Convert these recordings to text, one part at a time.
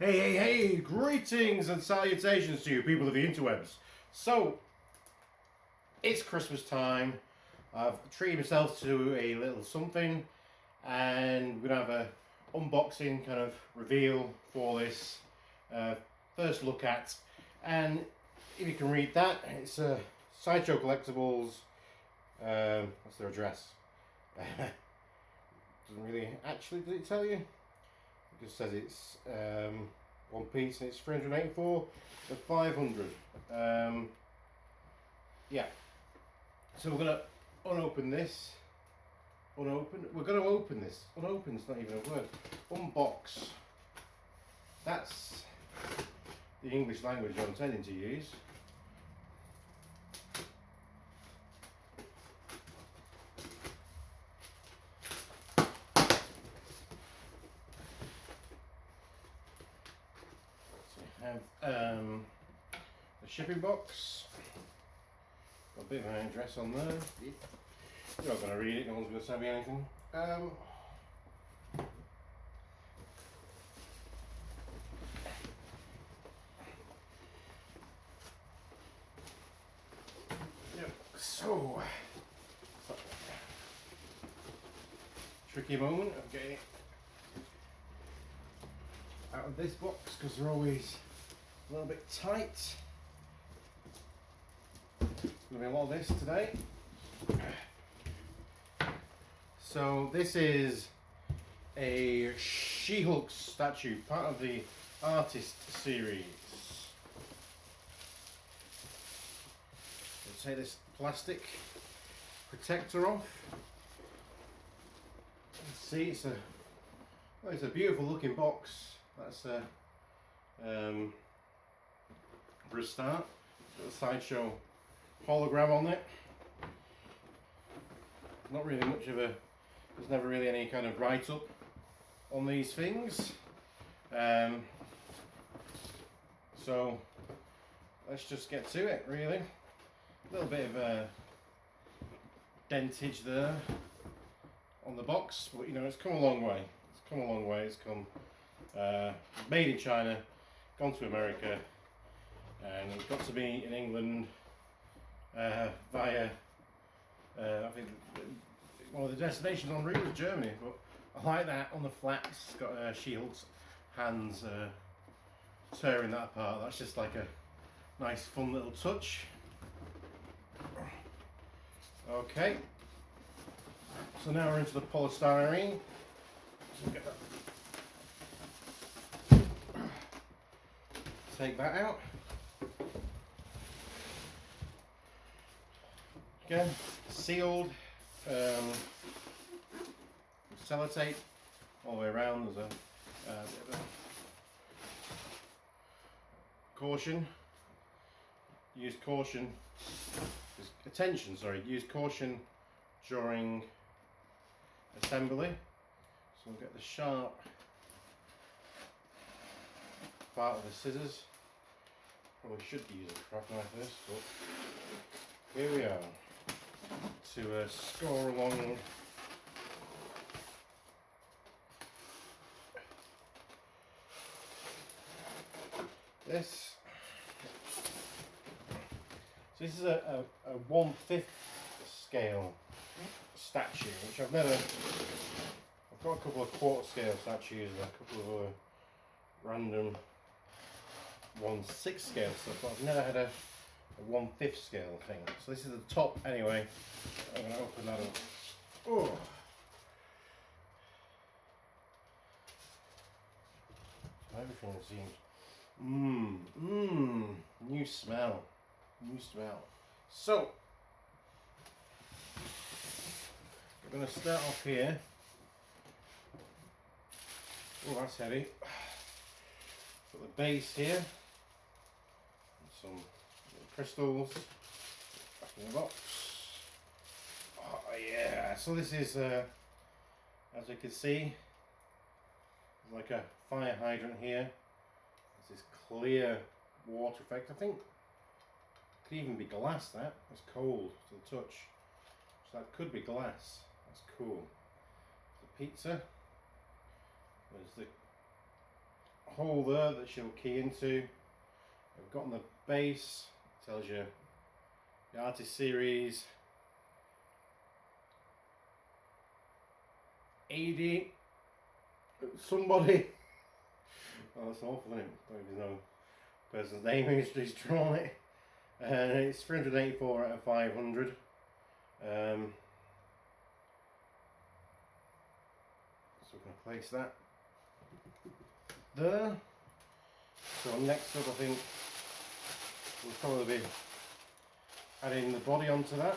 Hey, greetings and salutations to you people of the interwebs. So, it's Christmas time. I've treated myself to a little something and we're going to have a unboxing kind of reveal for this first look at. And if you can read that, it's a Sideshow Collectibles. What's their address? Doesn't really actually, did it tell you? It just says it's one piece and it's 384 for 500. Yeah. So we're gonna unopen this. Unopen. We're gonna open this. Unopen's not even a word. Unbox. That's the English language I'm intending to use. Have the shipping box. Got a bit of an address on there. You're not going to read it, no one's going to send me anything. So, tricky moment of getting it out of this box because they're always a little bit tight. There'll be a lot of this today. So this is a She-Hulk statue, part of the Artist Series. Let's take this plastic protector off. Let's see, it's a beautiful looking box. That's a for a start. Got a Sideshow hologram on it. Not really much of a. There's never really any kind of write-up on these things. So let's just get to it. Really, a little bit of a dentage there on the box, but you know it's come a long way. It's come a long way. It's come. Made in China, gone to America, and it's got to be in England via, I think one of the destinations en route was Germany, but I like that on the flaps. It's got She-Hulk's hands tearing that apart. That's just like a nice fun little touch. Okay, so now we're into the polystyrene. So get that. Take that out. Again, sealed sellotape all the way around. There's a bit of a caution. Use caution. Attention, sorry. Use caution during assembly. So we'll get the sharp part of the scissors. Probably should be using a craft knife for this, but here we are to score along this. So this is a 1/5 scale statue, which I've got a couple of quarter scale statues and a couple of other random 1/6 scale stuff, but I've never had a 1/5 scale thing. So this is the top anyway. I'm going to open that up. Oh. Everything seems new smell. So we're going to start off here. Oh, that's heavy. Got the base here. Some crystals back in the box. Oh yeah, so this is as you can see, there's like a fire hydrant here. There's this clear water effect. I think it could even be glass. That's cold to the touch, so that could be glass. That's cool. The pizza. There's the hole there that she'll key into. I've got on the base, tells you the Artist Series, Adi somebody. Oh, that's awful, isn't it? I don't even know the person's name who's drawn it. And it's 384 out of 500. So we're going to place that there. So next up, I think we'll probably be adding the body onto that.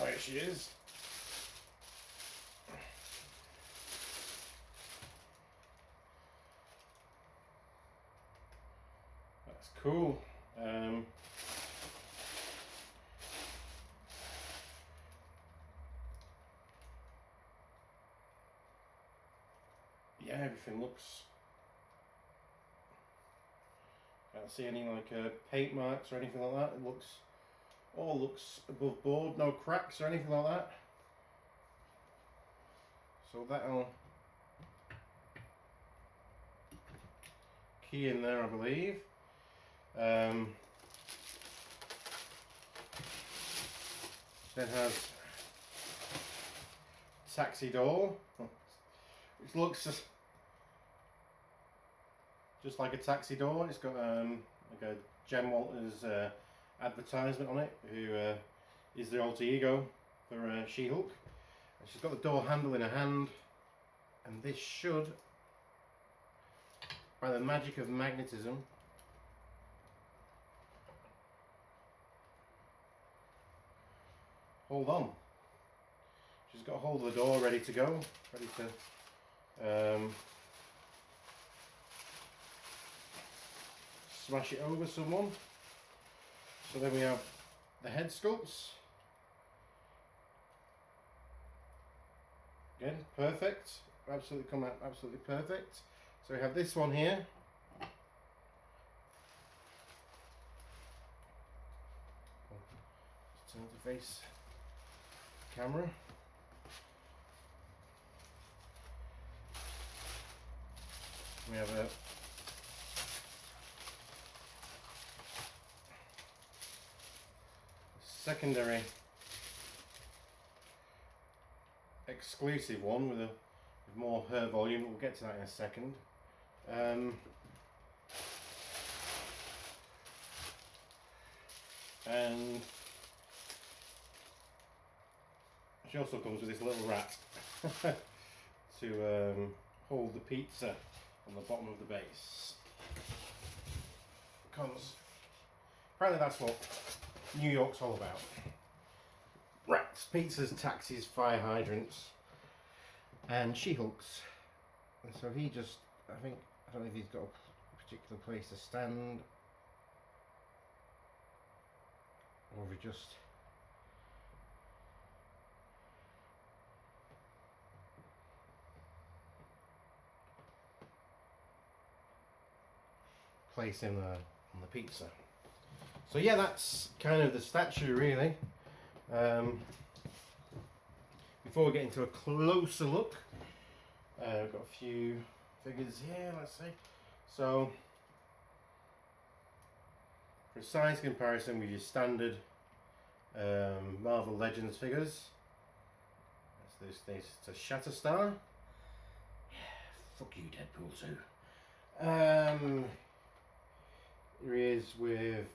Oh, here she is. That's cool. Yeah, everything looks. Can't see any like paint marks or anything like that. It looks, all looks above board. No cracks or anything like that. So that'll key in there, I believe. Then has taxi door, which looks just like a taxi door. It's got like a Jen Walters advertisement on it, who is the alter ego for She-Hulk. And she's got the door handle in her hand, and this should, by the magic of magnetism, hold on. She's got hold of the door ready to go, ready to smash it over someone. So then we have the head sculpts. Again, perfect. Absolutely come out absolutely perfect. So we have this one here. Just turn to face camera. We have a secondary exclusive one with more hair volume. We'll get to that in a second. And she also comes with this little rat to hold the pizza on the bottom of the base. Because apparently that's what New York's all about. Rats, pizzas, taxis, fire hydrants, and She-Hulks. And so he just, I don't know if he's got a particular place to stand, or if he just place him on the pizza. So yeah, that's kind of the statue really. Before we get into a closer look, we've got a few figures here, let's see. So, for a size comparison with your standard Marvel Legends figures, that's this to Shatterstar. Fuck you, Deadpool too. Here he is with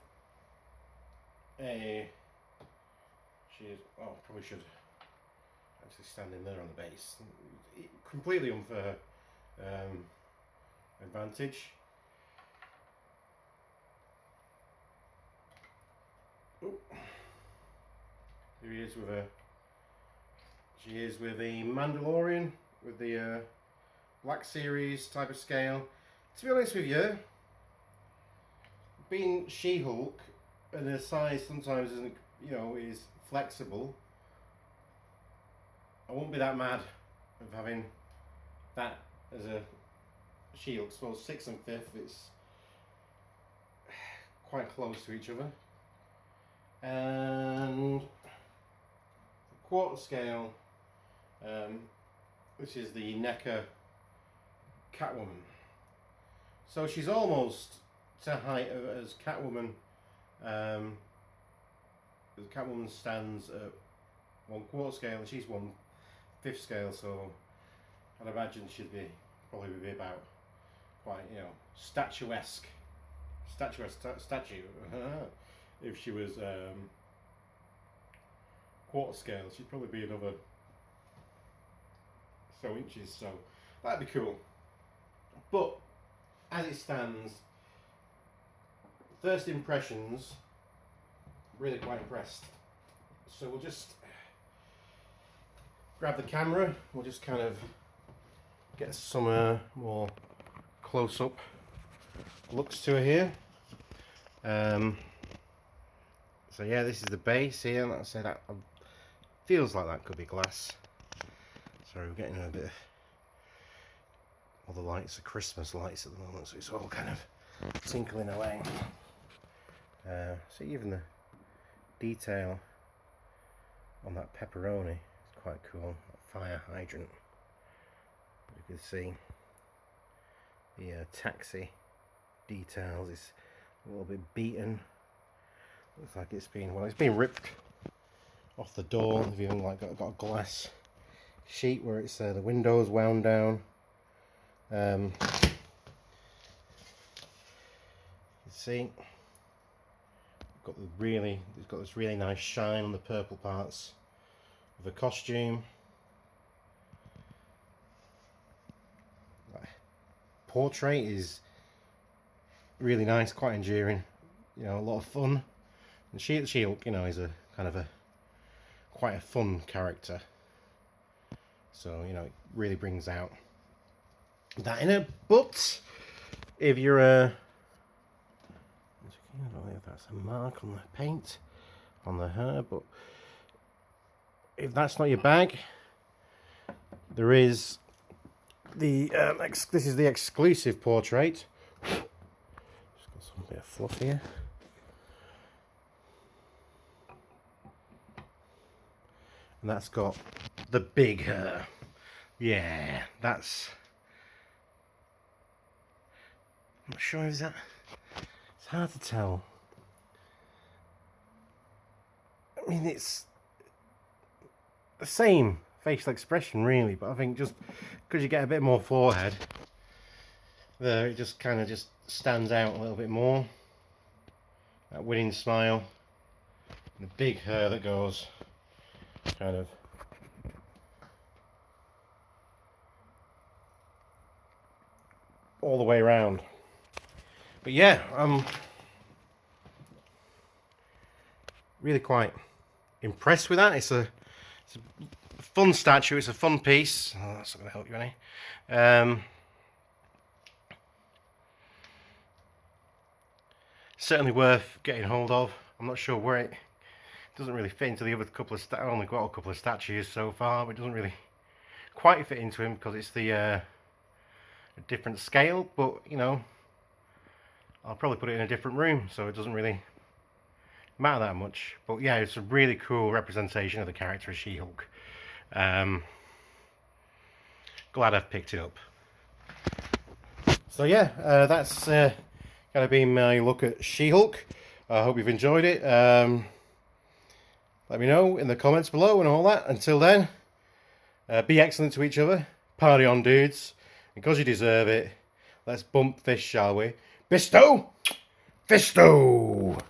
probably should actually stand in there on the base. Completely unfair advantage. Oh. Here he is with she is with the Mandalorian with the Black Series type of scale. To be honest with you, being She-Hulk and her size sometimes isn't, is flexible, I won't be that mad of having that as a She-Hulk. Suppose 6th and 5th, it's quite close to each other. And quarter scale, which is the NECA Catwoman. So she's almost to height as Catwoman. Catwoman stands at 1/4 scale and she's 1/5 scale, so I'd imagine she'd probably be about quite, you know, statuesque statue. If she was 1/4 scale, she'd probably be another so inches, so that'd be cool. But as it stands, first impressions, really quite impressed. So we'll just grab the camera, we'll just kind of get some more close-up looks to her here. So yeah, this is the base here. Like I said, that feels like that could be glass. Sorry, we're getting a bit of all the lights, the Christmas lights at the moment, so it's all kind of tinkling away. So even the detail on that pepperoni is quite cool. That fire hydrant. You can see the taxi details is a little bit beaten. Looks like it's been ripped off the door. They've even like got a glass sheet where it's the windows wound down. You see, it's got this really nice shine on the purple parts of the costume. Portrait is really nice, quite enduring, you know, a lot of fun. And Shulkie, you know, is a kind of quite a fun character, so you know, it really brings out that in it. But if you're I don't know if that's a mark on the paint on the hair, but if that's not your bag, there is the this is the exclusive portrait. Just got some bit of fluff here. And that's got the big hair. Yeah, that's... I'm not sure, is that... It's hard to tell. I mean, it's the same facial expression, really, but I think just because you get a bit more forehead, there it just kind of just stands out a little bit more. That winning smile, and the big hair that goes kind of all the way around. But yeah, I'm really quite impressed with that. It's a fun statue, it's a fun piece. Oh, that's not going to help you any. Certainly worth getting hold of. I'm not sure where it doesn't really fit into the other couple of I've only got a couple of statues so far, but it doesn't really quite fit into him because it's the a different scale. But you know, I'll probably put it in a different room, so it doesn't really matter that much. But yeah, it's a really cool representation of the character of She-Hulk. Glad I've picked it up. So yeah, that's gonna be my look at She-Hulk. I hope you've enjoyed it. Let me know in the comments below and all that. Until then, be excellent to each other. Party on, dudes. Because you deserve it, let's bump fists, shall we? Fisto! Fisto!